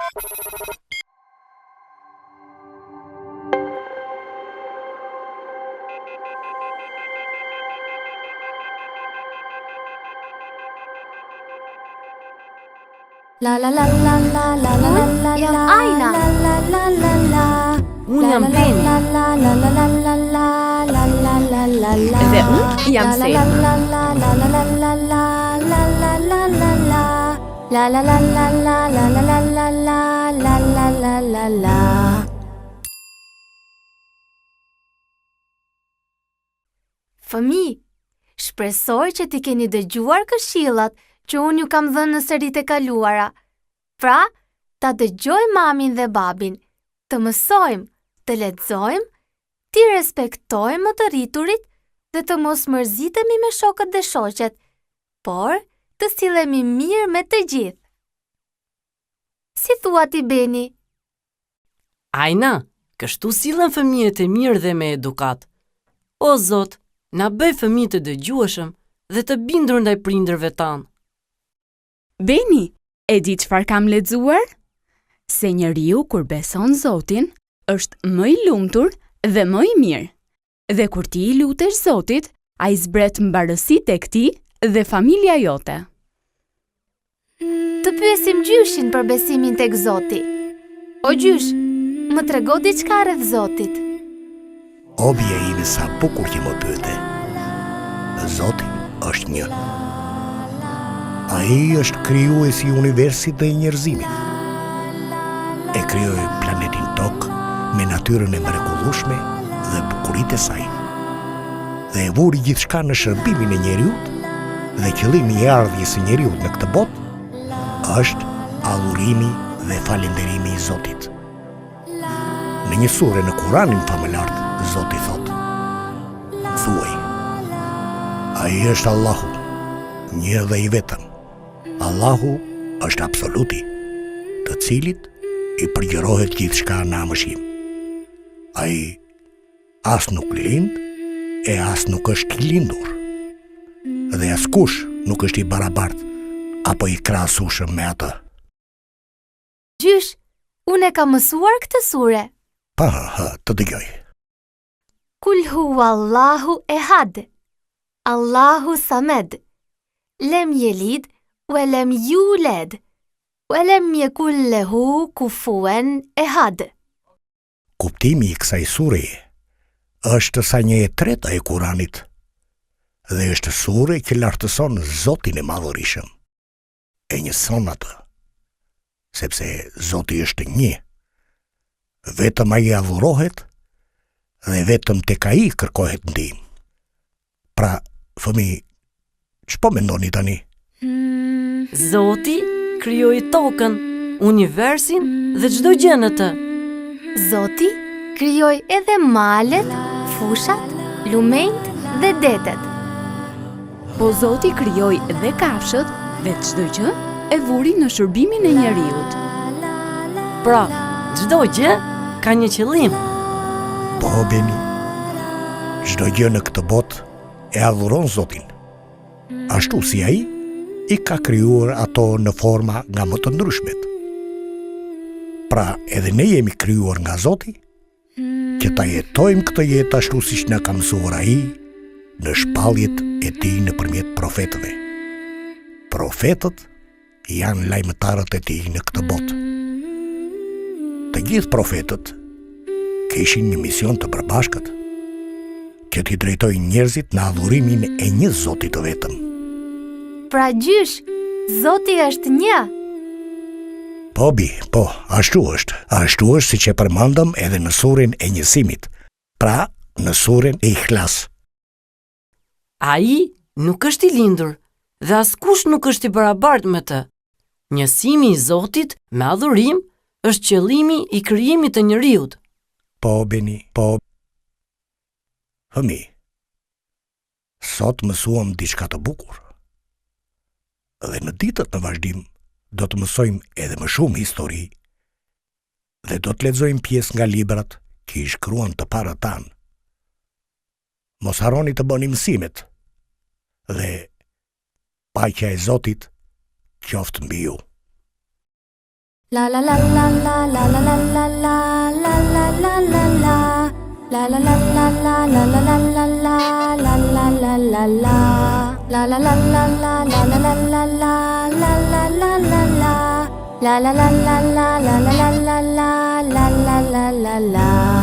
La la la la la la la la. Jam Ajna. Unë jam Beni. Dhe unë jam Sel. La la la la la la la la la la la la la. La la la la la la la la la la la la la la. Fëmi, shpresoj që ti keni dëgjuar këshillat që unë ju kam dhënë në seritë e kaluara. Pra, ta dëgjoj mamin dhe babin, të mësojmë, të lexojmë, ti respektojmë më të rriturit dhe të mos mërzitemi me shokët dhe shoqet, por të sillemi mirë me të gjithë. Si thua ti, Beni? Ajna, kështu sillen fëmijët e mirë dhe me edukat. O Zot, na bëj fëmijë të dëgjueshëm dhe të bindur ndaj prindërve tanë. Beni, e di çfarë kam lexuar? Se njeriu kur beson Zotin, është më i lumtur dhe më i mirë. Dhe kur ti i lutesh Zotit, ai zbret mbarësi tek ti dhe familja jote. Të pyesim gjyshin për besimin tek Zoti. O gjysh, më trego diçka rreth Zotit. O bie ime, sa bukur që më pyete. Zoti është një. Ai është krijuesi i universit dhe i njerëzimit. E krijoi planetin Tokë me natyrën e mrekullueshme dhe bukuritë e saj. Dhe e vuri gjithçka në shërbimin e njeriut, dhe qëllimi i ardhjes së njeriut në këtë botë është adhurimi dhe falënderimi i Zotit. Në një sure në Kuranin famëlar, Zoti thot: thuaj, ai është Allahu, një dhe i vetëm. Allahu është absoluti, të cilit i përgjërohet gjithçka në amëshim. Ai as nuk lind e as nuk është i lindur. Dhe askush nuk është i barabartë apo i krahasueshëm me atë. Gjysh, unë e kam mësuar këtë sure. Pa, të dëgjoj. Kul huwa Allahu ehad, Allahu samed, lem yelid wa lem yulad, wa lem yakul lahu kufuwan ehad. Kuptimi i kësaj sureje është sa një e treta e Kuranit dhe është sure që lartëson Zotin e Madhërisëm. E njëson atë, sepse Zoti është një. Vetëm ai adhurohet dhe vetëm tek ai kërkohet ndihmë. Pra, fëmi, ç'po mendoni tani? Zoti krijoi tokën, universin dhe çdo gjë në të. Zoti krijoi edhe malet, fushat, lumenjt dhe detet. Po Zoti krijoi dhe kafshët dhe çdo gjë e vuri në shërbimin e njeriut. Pra, çdo gjë ka një qëllim. Po, Beni, çdo gjë në këtë botë e adhuron Zotin. Ashtu si ai i ka krijuar ato në forma nga më të ndryshmet. Pra, edhe ne jemi krijuar nga Zoti, që ta jetojmë këtë jetë ashtu siç na ka mësuar ai në shpalljet e tij nëpërmjet profetëve. Profetët janë lajmëtarët e tij në këtë botë. Të gjithë profetët kishin një mision të përbashkët, që t'i drejtojnë njerëzit në adhurimin e një Zoti të vetëm. Pra gjysh, Zoti është një. Po, po, ashtu është. Ashtu është siç e përmendëm edhe në suren e njësimit. Pra, në suren e Ikhlas. Ai nuk është i lindur dhe askush nuk është i barabartë me të. Njësimi i Zotit me adhurim është qëllimi i krijimit të njeriut. Po, Beni, po. Fëmi, sot mësuam diçka të bukur. Dhe në ditët në vazhdim do të mësojmë edhe më shumë histori dhe do të lexojmë pjesë nga librat që i shkruan të parët tanë. Mos harroni të bëni mësimet dhe paqja e Zotit qoftë mbi ju. La la la la la la la la la la la la la la la. La la la la la la la la la la la la la la la. La la la la la la la la la la la la la la la. La la la la la la la la la la la la la la.